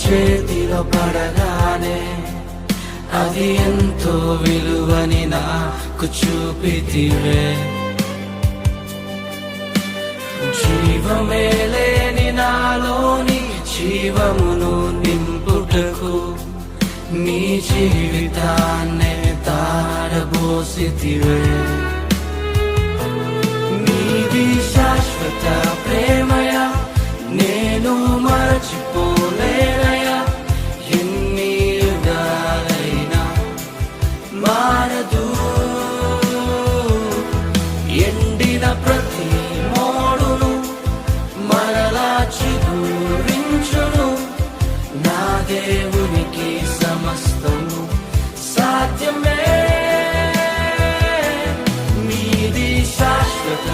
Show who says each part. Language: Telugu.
Speaker 1: చేతిలో పడగానే అది ఎంతో విలువని నాకు చూపితివే. జీవమే లేని నాలోని జీవమును నింపుటకు నీ జీవితాన్నే తారబోసితివే. నీది శాశ్వత ప్రేమయ నేను మరచిపోలేనయా. ఎన్ని యుగాలైనా మారదు. ఎండిన ప్రతి మోడును మరలా చిగురించును. నా దేవునికి సమస్తము సాధ్యమే. నీది శాశ్వత